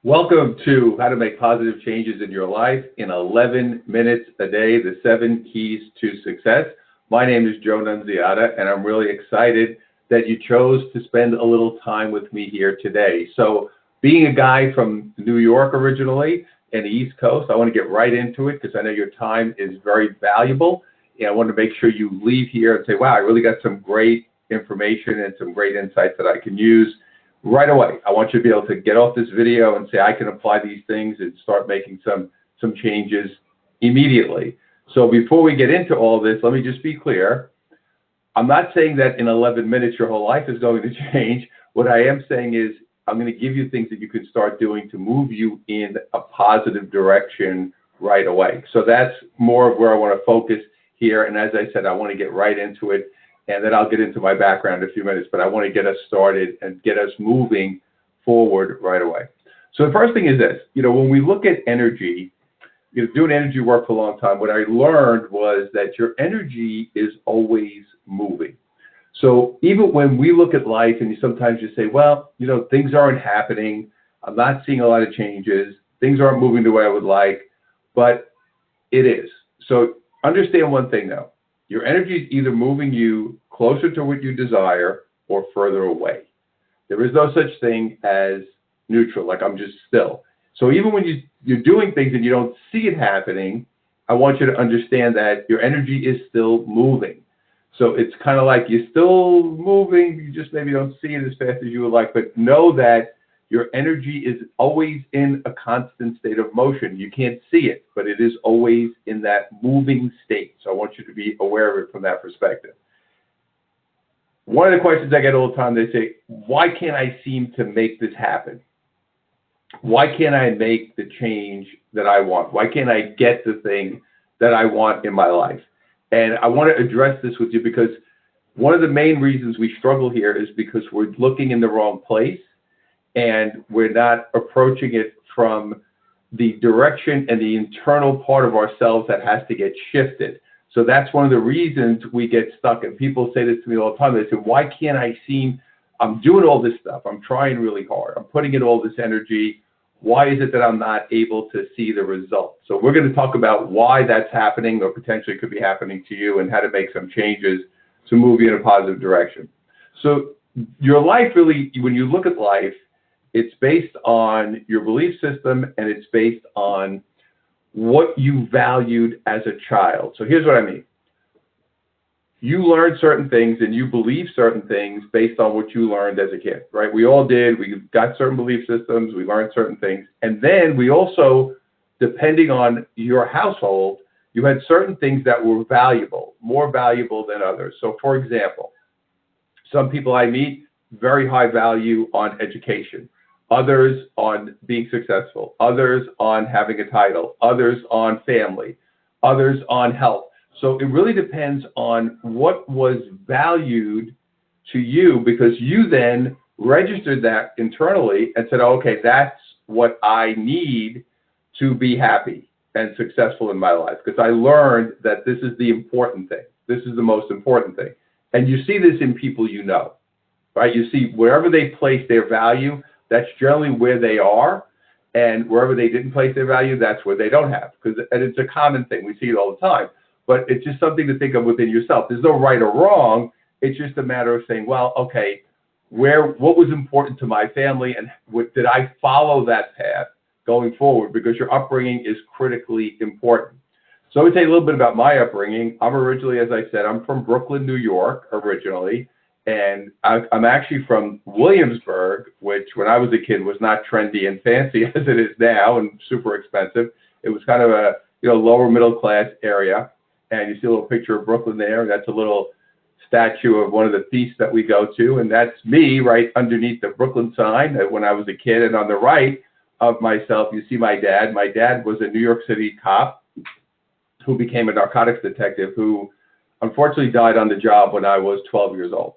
Welcome to How to Make Positive Changes in Your Life in 11 minutes a day, the 7 keys to success. My name is Joe Nunziata, and I'm really excited that you chose to spend a little time with me here today. So being a guy from New York originally and the East Coast, I want to get right into it because I know your time is very valuable. And I want to make sure you leave here and say, wow, I really got some great information and some great insights that I can use right away. I want you to be able to get off this video and say, I can apply these things and start making some changes immediately. So before we get into all this, let me just be clear. I'm not saying that in 11 minutes your whole life is going to change. What I am saying is I'm going to give you things that you can start doing to move you in a positive direction right away. So that's more of where I want to focus here. And as I said, I want to get right into it. And then I'll get into my background in a few minutes, but I want to get us started and get us moving forward right away. So the first thing is this, when we look at energy, doing energy work for a long time, what I learned was that your energy is always moving. So even when we look at life and sometimes you say, well, things aren't happening, I'm not seeing a lot of changes, things aren't moving the way I would like, but it is. So understand one thing though. Your energy is either moving you closer to what you desire or further away. There is no such thing as neutral, like I'm just still. So even when you're doing things and you don't see it happening, I want you to understand that your energy is still moving. So it's kind of like you're still moving, you just maybe don't see it as fast as you would like, but know that your energy is always in a constant state of motion. You can't see it, but it is always in that moving state. So I want you to be aware of it from that perspective. One of the questions I get all the time, they say, why can't I seem to make this happen? Why can't I make the change that I want? Why can't I get the thing that I want in my life? And I want to address this with you because one of the main reasons we struggle here is because we're looking in the wrong place. And we're not approaching it from the direction and the internal part of ourselves that has to get shifted. So that's one of the reasons we get stuck. And people say this to me all the time. They say, why can't I I'm doing all this stuff. I'm trying really hard. I'm putting in all this energy. Why is it that I'm not able to see the results? So we're going to talk about why that's happening or potentially could be happening to you and how to make some changes to move you in a positive direction. So your life really, when you look at life, it's based on your belief system and it's based on what you valued as a child. So here's what I mean. You learned certain things and you believe certain things based on what you learned as a kid, right? We all did. We got certain belief systems. We learned certain things. And then we also, depending on your household, you had certain things that were valuable, more valuable than others. So for example, some people I meet, very high value on education. Others on being successful, others on having a title, others on family, others on health. So it really depends on what was valued to you because you then registered that internally and said, okay, that's what I need to be happy and successful in my life because I learned that this is the important thing. This is the most important thing. And you see this in people right? You see wherever they place their value, that's generally where they are, and wherever they didn't place their value, that's where they don't have. And it's a common thing. We see it all the time. But it's just something to think of within yourself. There's no right or wrong. It's just a matter of saying, well, okay, what was important to my family, and did I follow that path going forward? Because your upbringing is critically important. So let me tell you a little bit about my upbringing. I'm originally, as I said, I'm from Brooklyn, New York, originally. And I'm actually from Williamsburg, which when I was a kid was not trendy and fancy as it is now and super expensive. It was kind of a lower middle class area. And you see a little picture of Brooklyn there. That's a little statue of one of the feasts that we go to. And that's me right underneath the Brooklyn sign when I was a kid. And on the right of myself, you see my dad. My dad was a New York City cop who became a narcotics detective who unfortunately died on the job when I was 12 years old.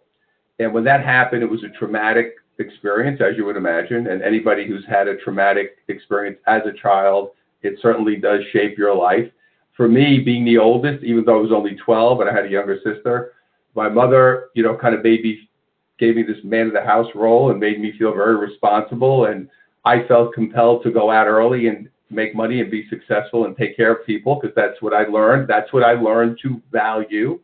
And when that happened, it was a traumatic experience, as you would imagine. And anybody who's had a traumatic experience as a child, it certainly does shape your life. For me, being the oldest, even though I was only 12 and I had a younger sister, my mother, kind of gave me this man of the house role and made me feel very responsible. And I felt compelled to go out early and make money and be successful and take care of people because that's what I learned. That's what I learned to value.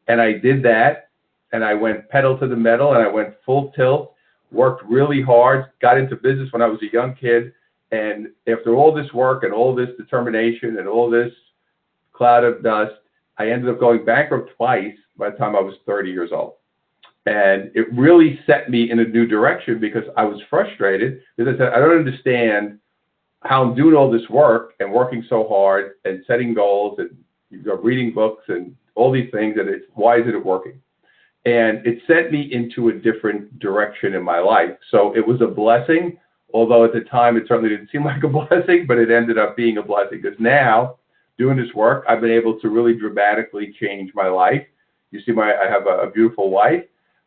And I did that, and I went pedal to the metal, and I went full tilt, worked really hard, got into business when I was a young kid. And after all this work and all this determination and all this cloud of dust, I ended up going bankrupt twice by the time I was 30 years old. And it really set me in a new direction because I was frustrated because I said, I don't understand how I'm doing all this work and working so hard and setting goals and reading books and all these things, and why isn't it working? And it sent me into a different direction in my life. So it was a blessing, although at the time it certainly didn't seem like a blessing, but it ended up being a blessing because now, doing this work, I've been able to really dramatically change my life. You see, I have a beautiful wife.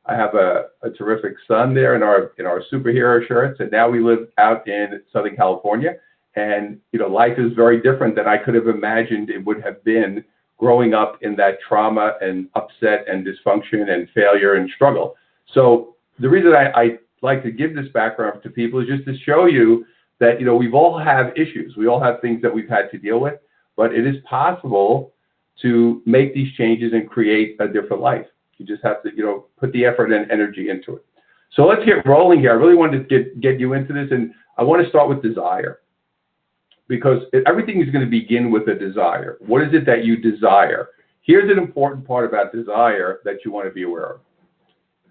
I have a terrific son there in our superhero shirts, and now we live out in Southern California. And life is very different than I could have imagined it would have been growing up in that trauma and upset and dysfunction and failure and struggle. So the reason I like to give this background to people is just to show you that we've all have issues. We all have things that we've had to deal with, but it is possible to make these changes and create a different life. You just have to put the effort and energy into it. So let's get rolling here. I really wanted to get you into this, and I want to start with desire. Because everything is going to begin with a desire. What is it that you desire? Here's an important part about desire that you want to be aware of.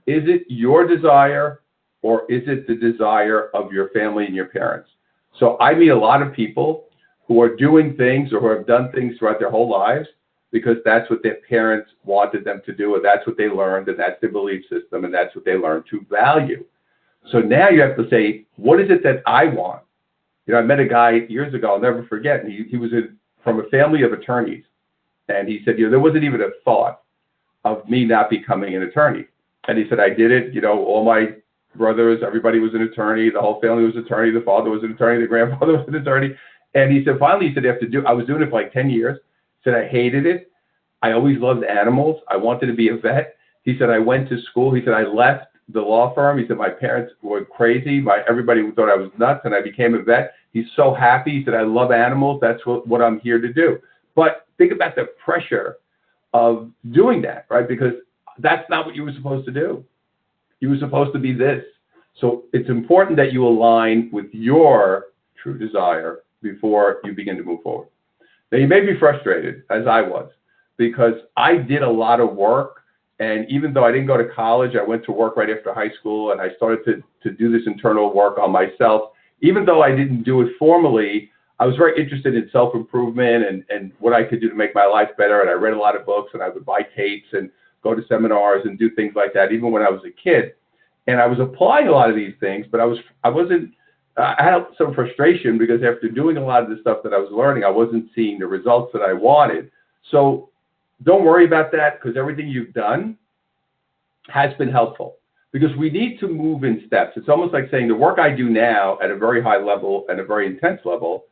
Is it your desire, or is it the desire of your family and your parents? So I meet a lot of people who are doing things or who have done things throughout their whole lives because that's what their parents wanted them to do, and that's what they learned, and that's their belief system, and that's what they learned to value. So now you have to say, what is it that I want? I met a guy years ago, I'll never forget, and he was from a family of attorneys. And he said, there wasn't even a thought of me not becoming an attorney. And he said, I did it, all my brothers, everybody was an attorney, the whole family was an attorney, the father was an attorney, the grandfather was an attorney. And he said, finally, he said, I was doing it for like 10 years. He said, I hated it. I always loved animals. I wanted to be a vet. He said, I went to school. He said, I left the law firm. He said, my parents were crazy. Everybody thought I was nuts, and I became a vet. He's so happy. He said, I love animals. That's what I'm here to do. But think about the pressure of doing that, right? Because that's not what you were supposed to do. You were supposed to be this. So it's important that you align with your true desire before you begin to move forward. Now, you may be frustrated, as I was, because I did a lot of work. And even though I didn't go to college, I went to work right after high school, and I started to do this internal work on myself. Even though I didn't do it formally, I was very interested in self-improvement and what I could do to make my life better. And I read a lot of books, and I would buy tapes and go to seminars and do things like that, even when I was a kid. And I was applying a lot of these things, but I had some frustration because after doing a lot of the stuff that I was learning, I wasn't seeing the results that I wanted. So don't worry about that, because everything you've done has been helpful, because we need to move in steps. It's almost like saying the work I do now at a very high level and a very intense level,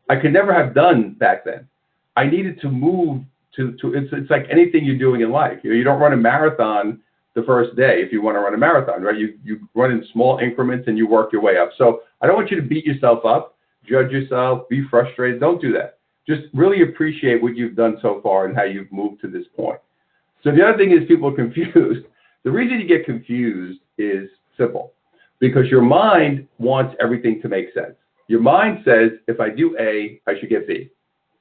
I could never have done back then. I needed to move to it's like anything you're doing in life. You don't run a marathon the first day if you want to run a marathon, right? You run in small increments and you work your way up. So I don't want you to beat yourself up, judge yourself, be frustrated. Don't do that. Just really appreciate what you've done so far and how you've moved to this point. So the other thing is people are confused. The reason you get confused is simple, because your mind wants everything to make sense. Your mind says, if I do A, I should get B.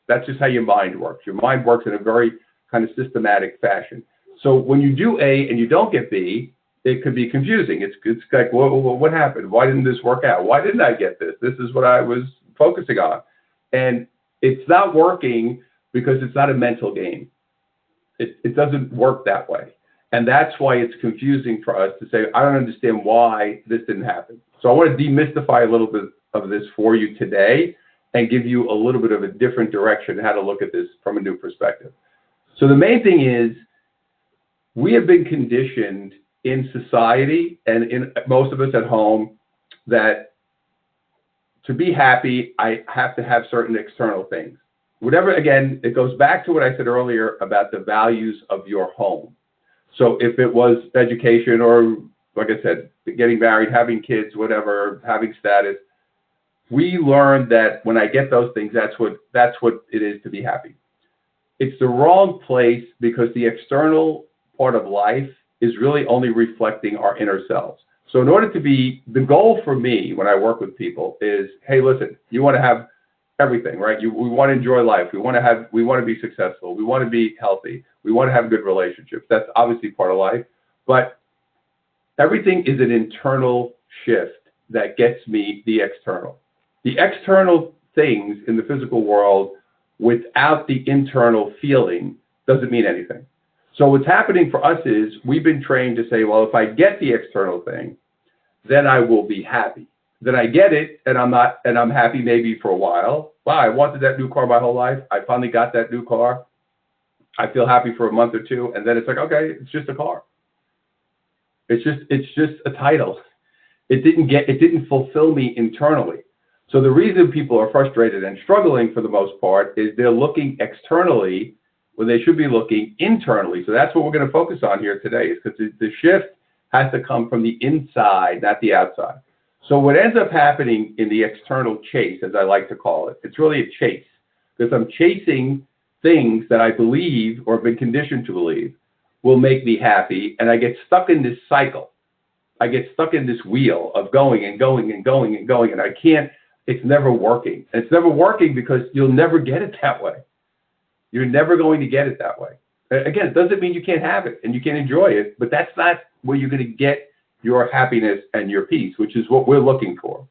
That's just how your mind works. Your mind works in a very kind of systematic fashion. So when you do A and you don't get B, it could be confusing. It's like, well, what happened? Why didn't this work out? Why didn't I get this? This is what I was focusing on. And it's not working because it's not a mental game. It doesn't work that way. And that's why it's confusing for us to say, I don't understand why this didn't happen. So I want to demystify a little bit of this for you today and give you a little bit of a different direction, how to look at this from a new perspective. So the main thing is, we have been conditioned in society and in most of us at home that to be happy, I have to have certain external things. Whatever, again, it goes back to what I said earlier about the values of your home. So if it was education or, like I said, getting married, having kids, whatever, having status, we learned that when I get those things, that's what it is to be happy. It's the wrong place because the external part of life is really only reflecting our inner selves. So in order to be, the goal for me when I work with people is, hey, listen, you want to have everything, right? We want to enjoy life. We want to be successful. We want to be healthy. We want to have good relationships. That's obviously part of life, but everything is an internal shift that gets me the external. The external things in the physical world without the internal feeling doesn't mean anything. So what's happening for us is we've been trained to say, well, if I get the external thing, then I will be happy. Then I get it, and I'm happy maybe for a while. Wow, I wanted that new car my whole life. I finally got that new car. I feel happy for a month or two, and then it's like, okay, it's just a car. It's just a title. It didn't fulfill me internally. So the reason people are frustrated and struggling for the most part is they're looking externally when they should be looking internally. So that's what we're going to focus on here today, is because the shift has to come from the inside, not the outside. So what ends up happening in the external chase, as I like to call it, it's really a chase, because I'm chasing things that I believe or have been conditioned to believe will make me happy, and I get stuck in this cycle. I get stuck in this wheel of going and going and going and going, and I can't, it's never working. And it's never working because you'll never get it that way. You're never going to get it that way. Again, it doesn't mean you can't have it and you can't enjoy it, but that's not where you're going to get your happiness and your peace, which is what we're looking for.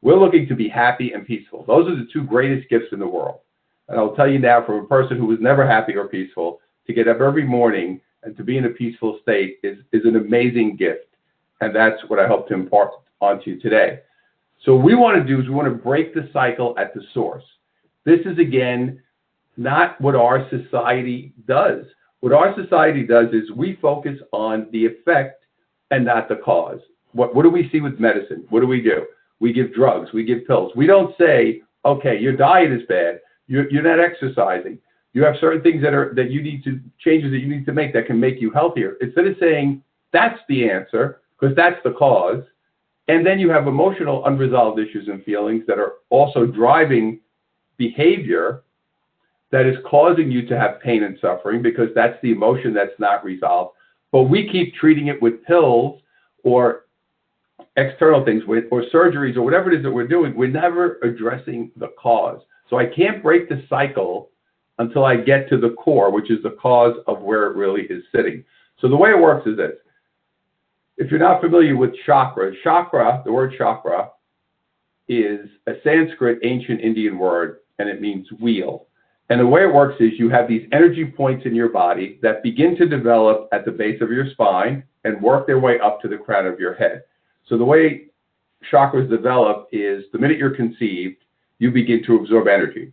We're looking to be happy and peaceful. Those are the two greatest gifts in the world. And I'll tell you now, from a person who was never happy or peaceful, to get up every morning and to be in a peaceful state is an amazing gift. And that's what I hope to impart onto you today. So what we want to do is we want to break the cycle at the source. This is, again, not what our society does. What our society does is we focus on the effect and not the cause. What do we see with medicine? What do? We give drugs, we give pills. We don't say, okay, your diet is bad, you're not exercising, you have certain things changes that you need to make that can make you healthier. Instead of saying that's the answer, because that's the cause, and then you have emotional unresolved issues and feelings that are also driving behavior that is causing you to have pain and suffering, because that's the emotion that's not resolved. But we keep treating it with pills or external things, or surgeries, or whatever it is that we're doing. We're never addressing the cause. So I can't break the cycle until I get to the core, which is the cause of where it really is sitting. So the way it works is this. If you're not familiar with chakra, the word chakra is a Sanskrit ancient Indian word, and it means wheel. And the way it works is you have these energy points in your body that begin to develop at the base of your spine and work their way up to the crown of your head. So the way chakras develop is the minute you're conceived, you begin to absorb energy.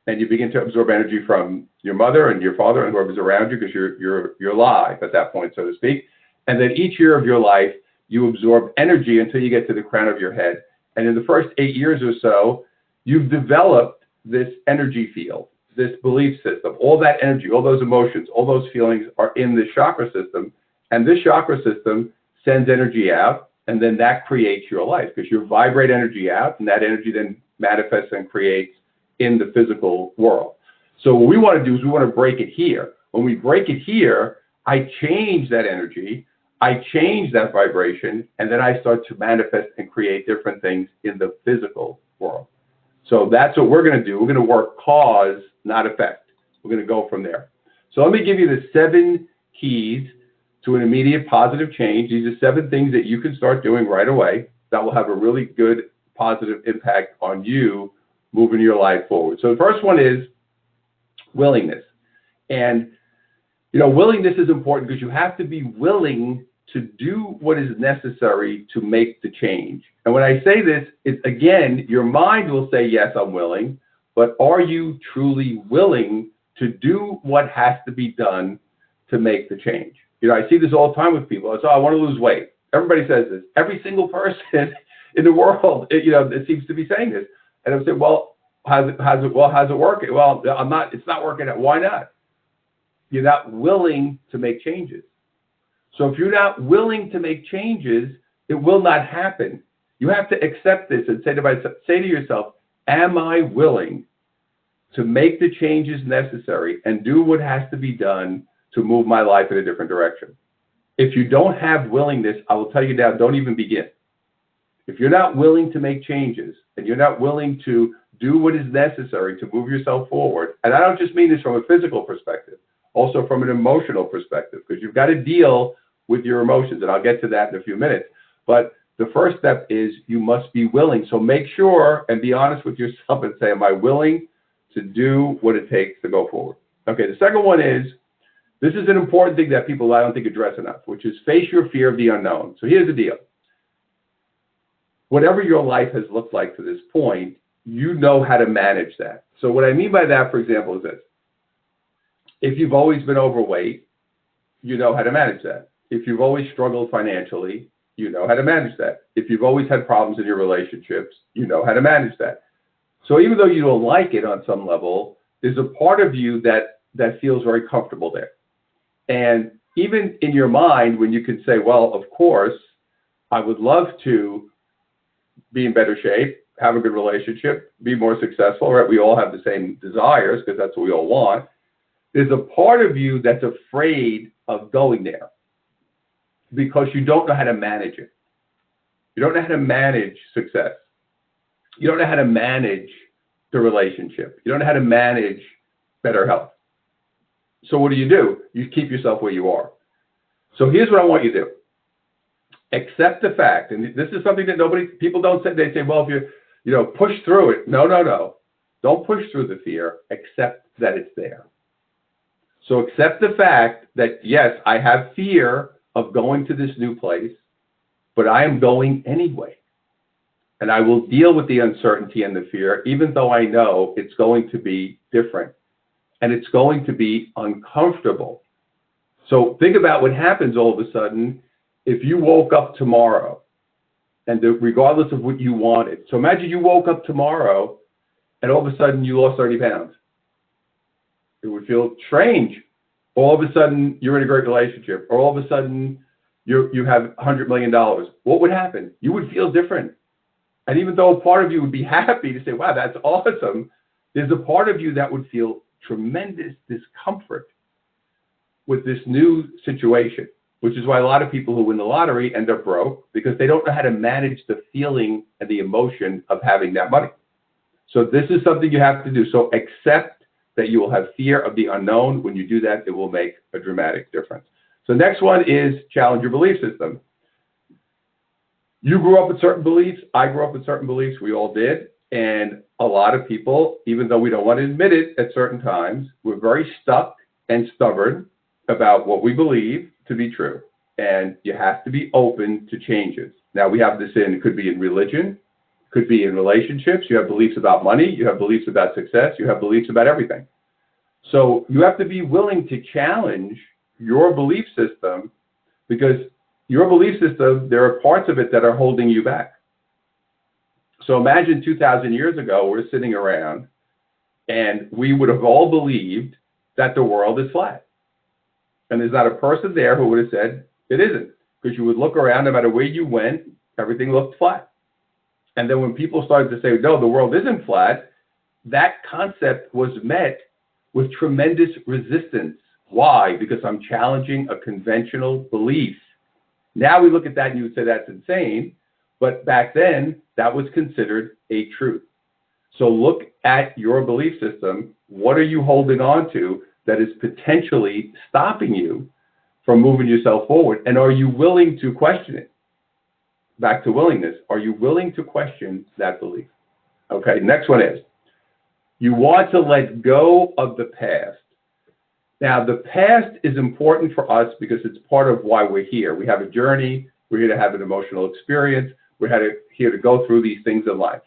And you begin to absorb energy from your mother and your father and whoever's around you, because you're alive at that point, so to speak. And then each year of your life, you absorb energy until you get to the crown of your head. And in the first 8 years or so, you've developed this energy field, this belief system. All that energy, all those emotions, all those feelings are in this chakra system. And this chakra system sends energy out, and then that creates your life, because you vibrate energy out, and that energy then manifests and creates in the physical world. So what we want to do is we want to break it here. When we break it here, I change that energy, I change that vibration, and then I start to manifest and create different things in the physical world. So that's what we're going to do. We're going to work cause, not effect. We're going to go from there. So let me give you the 7 keys to an immediate positive change. These are 7 things that you can start doing right away that will have a really good positive impact on you moving your life forward. So the first one is willingness. And, willingness is important, because you have to be willing to do what is necessary to make the change. And when I say this, it's, again, your mind will say, yes, I'm willing, but are you truly willing to do what has to be done to make the change? I see this all the time with people. I want to lose weight. Everybody says this. Every single person in the world, it seems to be saying this. And I'm saying, well, how's it working? Well, it's not working out. Why not? You're not willing to make changes. So if you're not willing to make changes, it will not happen. You have to accept this and say to yourself, am I willing to make the changes necessary and do what has to be done to move my life in a different direction? If you don't have willingness, I will tell you now, don't even begin. If you're not willing to make changes and you're not willing to do what is necessary to move yourself forward, and I don't just mean this from a physical perspective, also from an emotional perspective, because you've got to deal with your emotions, and I'll get to that in a few minutes. But the first step is you must be willing. So make sure and be honest with yourself and say, am I willing to do what it takes to go forward? Okay, the second one is, this is an important thing that people, I don't think, address enough, which is face your fear of the unknown. So here's the deal. Whatever your life has looked like to this point, you know how to manage that. So what I mean by that, for example, is this. If you've always been overweight, you know how to manage that. If you've always struggled financially, you know how to manage that. If you've always had problems in your relationships, you know how to manage that. So even though you don't like it on some level, there's a part of you that feels very comfortable there. And even in your mind, when you can say, well, of course, I would love to be in better shape, have a good relationship, be more successful, right? We all have the same desires because that's what we all want. There's a part of you that's afraid of going there because you don't know how to manage it. You don't know how to manage success. You don't know how to manage the relationship. You don't know how to manage better health. So what do? You keep yourself where you are. So here's what I want you to do. Accept the fact, and this is something that people don't say. They say, well, if you push through it. No. Don't push through the fear. Accept that it's there. So accept the fact that, yes, I have fear of going to this new place, but I am going anyway. And I will deal with the uncertainty and the fear, even though I know it's going to be different and it's going to be uncomfortable. So think about what happens all of a sudden if you woke up tomorrow, and regardless of what you wanted. So imagine you woke up tomorrow and all of a sudden you lost 30 pounds. It would feel strange. All of a sudden you're in a great relationship, or all of a sudden you have $100 million. What would happen? You would feel different. And even though a part of you would be happy to say, wow, that's awesome, there's a part of you that would feel tremendous discomfort with this new situation, which is why a lot of people who win the lottery end up broke, because they don't know how to manage the feeling and the emotion of having that money. So this is something you have to do. So accept that you will have fear of the unknown. When you do that, it will make a dramatic difference. So next one is challenge your belief system. You grew up with certain beliefs. I grew up with certain beliefs. We all did. And a lot of people, even though we don't want to admit it at certain times, we're very stuck and stubborn about what we believe to be true. And you have to be open to changes. Now, we have this it could be in religion, could be in relationships. You have beliefs about money. You have beliefs about success. You have beliefs about everything. So you have to be willing to challenge your belief system, because your belief system, there are parts of it that are holding you back. So imagine 2,000 years ago, we're sitting around and we would have all believed that the world is flat. And there's not a person there who would have said it isn't, because you would look around, no matter where you went, everything looked flat. And then when people started to say, no, the world isn't flat, that concept was met with tremendous resistance. Why? Because I'm challenging a conventional belief. Now we look at that and you would say that's insane, but back then that was considered a truth. So look at your belief system. What are you holding on to that is potentially stopping you from moving yourself forward? And are you willing to question it? Back to willingness. Are you willing to question that belief? Okay, next one is, you want to let go of the past. Now, the past is important for us because it's part of why we're here. We have a journey. We're here to have an emotional experience. We're here to go through these things in life.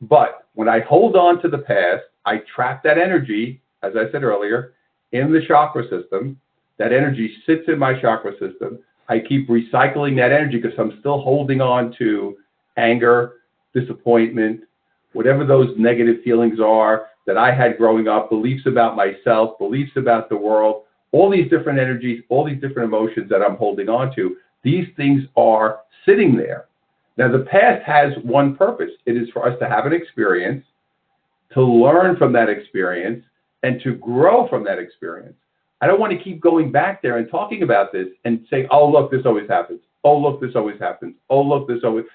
But when I hold on to the past, I trap that energy, as I said earlier, in the chakra system. That energy sits in my chakra system. I keep recycling that energy because I'm still holding on to anger, disappointment, whatever those negative feelings are that I had growing up, beliefs about myself, beliefs about the world, all these different energies, all these different emotions that I'm holding on to. These things are sitting there. Now, the past has one purpose. It is for us to have an experience, to learn from that experience, and to grow from that experience. I don't want to keep going back there and talking about this and saying, oh, look, this always happens. Oh, look, this always happens. Oh, look, this always.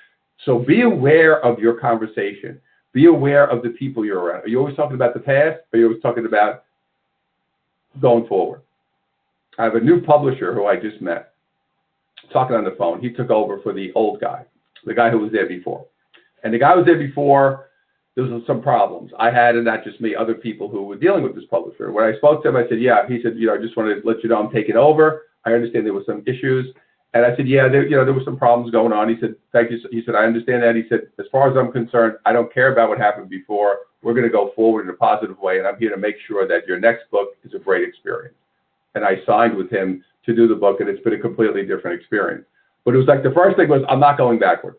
So be aware of your conversation. Be aware of the people you're around. Are you always talking about the past, or are you always talking about going forward? I have a new publisher who I just met, talking on the phone. He took over for the old guy, the guy who was there before. And the guy who was there before, there was some problems. I had, and not just me, other people who were dealing with this publisher. When I spoke to him, I said, yeah. He said, I just wanted to let you know I'm taking over. I understand there were some issues. And I said, yeah, there were some problems going on. He said, thank you. He said, I understand that. He said, as far as I'm concerned, I don't care about what happened before. We're going to go forward in a positive way, and I'm here to make sure that your next book is a great experience. And I signed with him to do the book, and it's been a completely different experience. But it was like the first thing was, I'm not going backward.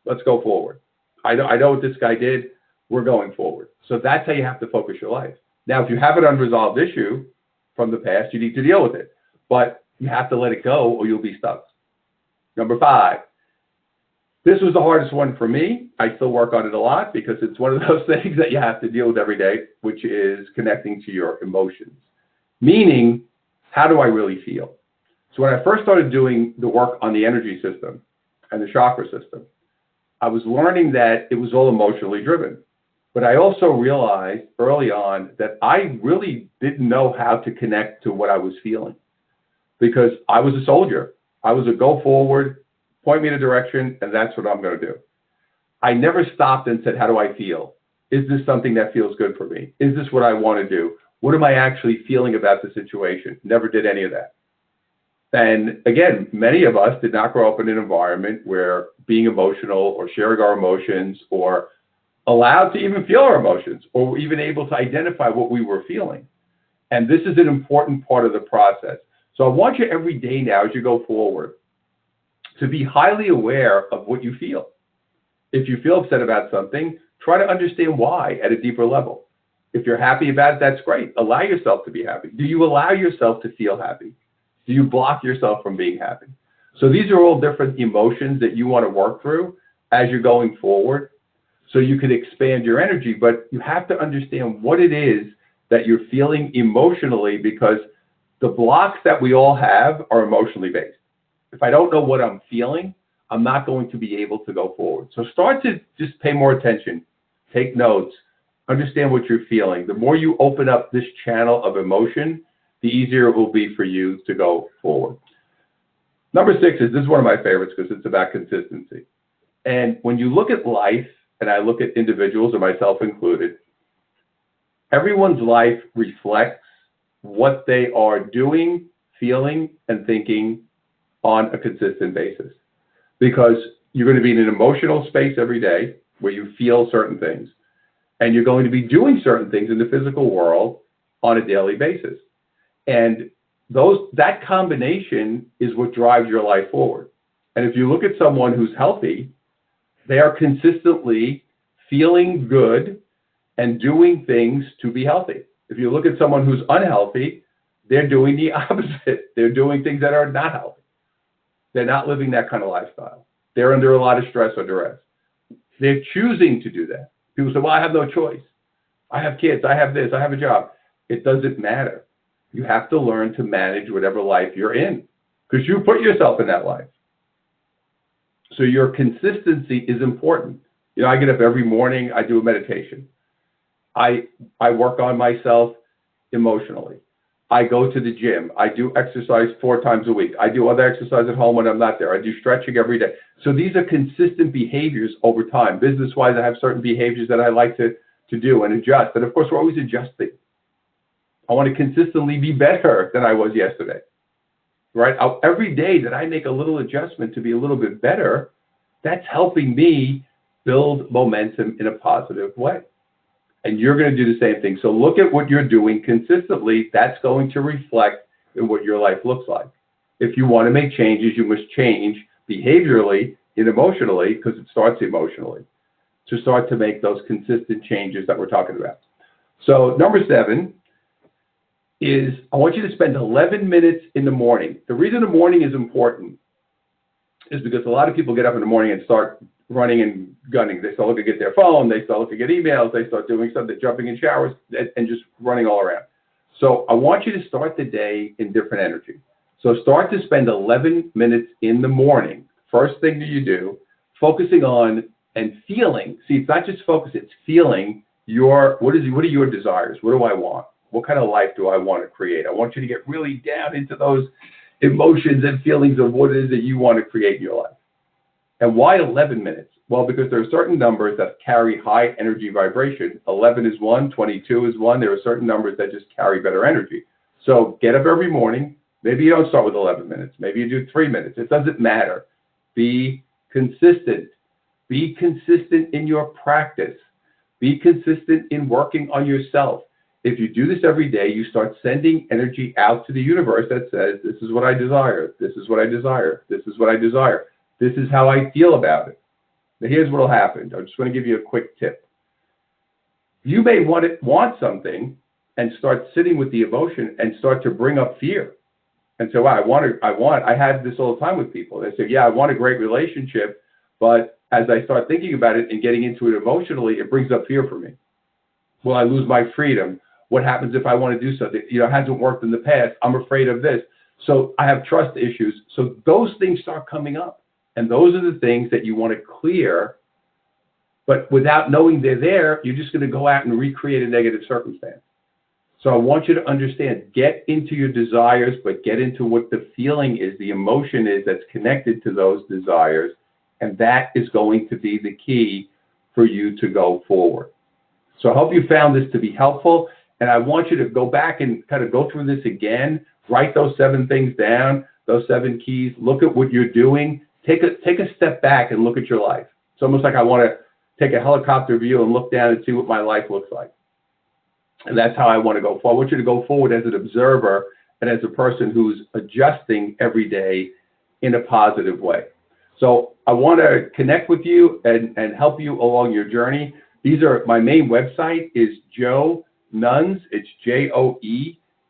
Let's go forward. I know what this guy did. We're going forward. So that's how you have to focus your life. Now, if you have an unresolved issue from the past, you need to deal with it. But you have to let it go or you'll be stuck. Number 5, this was the hardest one for me. I still work on it a lot because it's one of those things that you have to deal with every day, which is connecting to your emotions. Meaning, how do I really feel? So when I first started doing the work on the energy system and the chakra system, I was learning that it was all emotionally driven. But I also realized early on that I really didn't know how to connect to what I was feeling, because I was a soldier. I was a go forward, point me in a direction, and that's what I'm going to do. I never stopped and said, how do I feel? Is this something that feels good for me? Is this what I want to do? What am I actually feeling about the situation? Never did any of that. And again, many of us did not grow up in an environment where being emotional or sharing our emotions or allowed to even feel our emotions or even able to identify what we were feeling. And this is an important part of the process. So I want you every day now, as you go forward, to be highly aware of what you feel. If you feel upset about something, try to understand why at a deeper level. If you're happy about it, that's great. Allow yourself to be happy. Do you allow yourself to feel happy? Do you block yourself from being happy? So these are all different emotions that you want to work through as you're going forward so you can expand your energy. But you have to understand what it is that you're feeling emotionally, because the blocks that we all have are emotionally based. If I don't know what I'm feeling, I'm not going to be able to go forward. So start to just pay more attention, take notes, understand what you're feeling. The more you open up this channel of emotion, the easier it will be for you to go forward. Number 6 is, this is one of my favorites because it's about consistency. And when you look at life, and I look at individuals, and myself included, everyone's life reflects what they are doing, feeling, and thinking on a consistent basis. Because you're going to be in an emotional space every day where you feel certain things, and you're going to be doing certain things in the physical world on a daily basis. And that combination is what drives your life forward. And if you look at someone who's healthy, they are consistently feeling good and doing things to be healthy. If you look at someone who's unhealthy, they're doing the opposite. They're doing things that are not healthy. They're not living that kind of lifestyle. They're under a lot of stress or duress. They're choosing to do that. People say, well, I have no choice. I have kids. I have this. I have a job. It doesn't matter. You have to learn to manage whatever life you're in, because you put yourself in that life. So your consistency is important. I get up every morning. I do a meditation. I work on myself emotionally. I go to the gym. I do exercise 4 times a week. I do other exercise at home when I'm not there. I do stretching every day. So these are consistent behaviors over time. Business-wise, I have certain behaviors that I like to do and adjust. And of course, we're always adjusting. I want to consistently be better than I was yesterday, right? Every day that I make a little adjustment to be a little bit better, that's helping me build momentum in a positive way. And you're going to do the same thing. So look at what you're doing consistently. That's going to reflect in what your life looks like. If you want to make changes, you must change behaviorally and emotionally, because it starts emotionally, to start to make those consistent changes that we're talking about. So number 7 is, I want you to spend 11 minutes in the morning. The reason the morning is important is because a lot of people get up in the morning and start running and gunning. They start looking to get their phone, they start looking at emails, they start doing something, jumping in showers, and just running all around. So I want you to start the day in different energy. So start to spend 11 minutes in the morning, first thing that you do, focusing on and feeling. See, it's not just focus, it's feeling what are your desires? What do I want? What kind of life do I want to create? I want you to get really down into those emotions and feelings of what it is that you want to create in your life. And why 11 minutes? Well, because there are certain numbers that carry high energy vibration. 11 is one, 22 is one. There are certain numbers that just carry better energy. So get up every morning. Maybe you don't start with 11 minutes. Maybe you do 3 minutes. It doesn't matter. Be consistent. Be consistent in your practice. Be consistent in working on yourself. If you do this every day, you start sending energy out to the universe that says, this is what I desire. This is what I desire. This is what I desire. This is how I feel about it. Now, here's what will happen. I just want to give you a quick tip. You may want something and start sitting with the emotion and start to bring up fear. And so, I have this all the time with people. They say, yeah, I want a great relationship, but as I start thinking about it and getting into it emotionally, it brings up fear for me. Will I lose my freedom? What happens if I want to do something? It hasn't worked in the past. I'm afraid of this. So I have trust issues. So those things start coming up. And those are the things that you want to clear. But without knowing they're there, you're just going to go out and recreate a negative circumstance. So I want you to understand, get into your desires, but get into what the feeling is, the emotion is that's connected to those desires. And that is going to be the key for you to go forward. So I hope you found this to be helpful. And I want you to go back and kind of go through this again, write those 7 things down, those 7 keys, look at what you're doing, take a step back and look at your life. It's almost like I want to take a helicopter view and look down and see what my life looks like. And that's how I want to go forward. I want you to go forward as an observer and as a person who's adjusting every day in a positive way. So I want to connect with you and help you along your journey. My main website is Joe Nunz, it's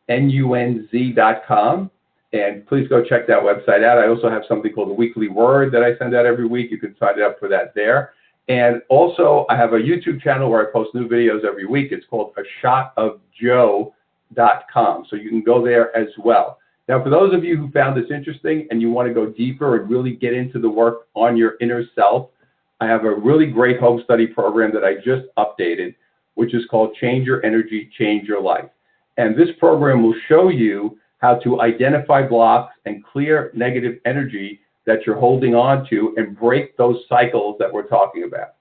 JOENUNZ.com. And please go check that website out. I also have something called the Weekly Word that I send out every week. You can sign up for that there. And also, I have a YouTube channel where I post new videos every week. It's called ashotofjoe.com. So you can go there as well. Now, for those of you who found this interesting and you want to go deeper and really get into the work on your inner self, I have a really great home study program that I just updated, which is called Change Your Energy, Change Your Life. And this program will show you how to identify blocks and clear negative energy that you're holding on to and break those cycles that we're talking about.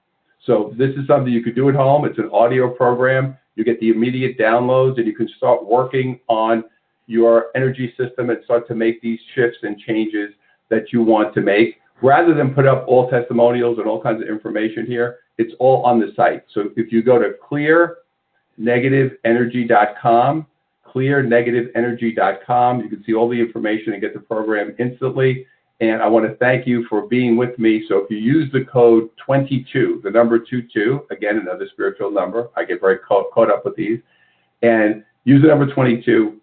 So this is something you could do at home. It's an audio program. You get the immediate downloads and you can start working on your energy system and start to make these shifts and changes that you want to make. Rather than put up all testimonials and all kinds of information here, it's all on the site. So if you go to clearnegativeenergy.com, clearnegativeenergy.com, you can see all the information and get the program instantly. And I want to thank you for being with me. So if you use the code 22, the number 22, again, another spiritual number, I get very caught up with these, and use the number 22,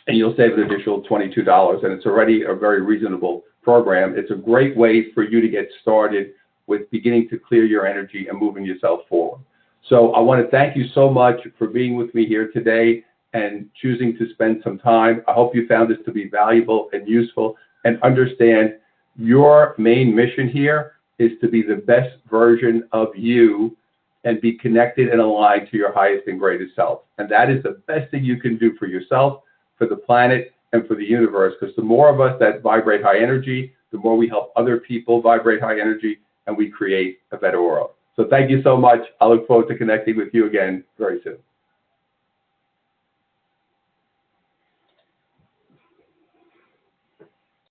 and you'll save an additional $22. And it's already a very reasonable program. It's a great way for you to get started with beginning to clear your energy and moving yourself forward. So I want to thank you so much for being with me here today and choosing to spend some time. I hope you found this to be valuable and useful, and understand your main mission here is to be the best version of you and be connected and aligned to your highest and greatest self. And that is the best thing you can do for yourself, for the planet, and for the universe, because the more of us that vibrate high energy, the more we help other people vibrate high energy, and we create a better world. So thank you so much. I look forward to connecting with you again very soon.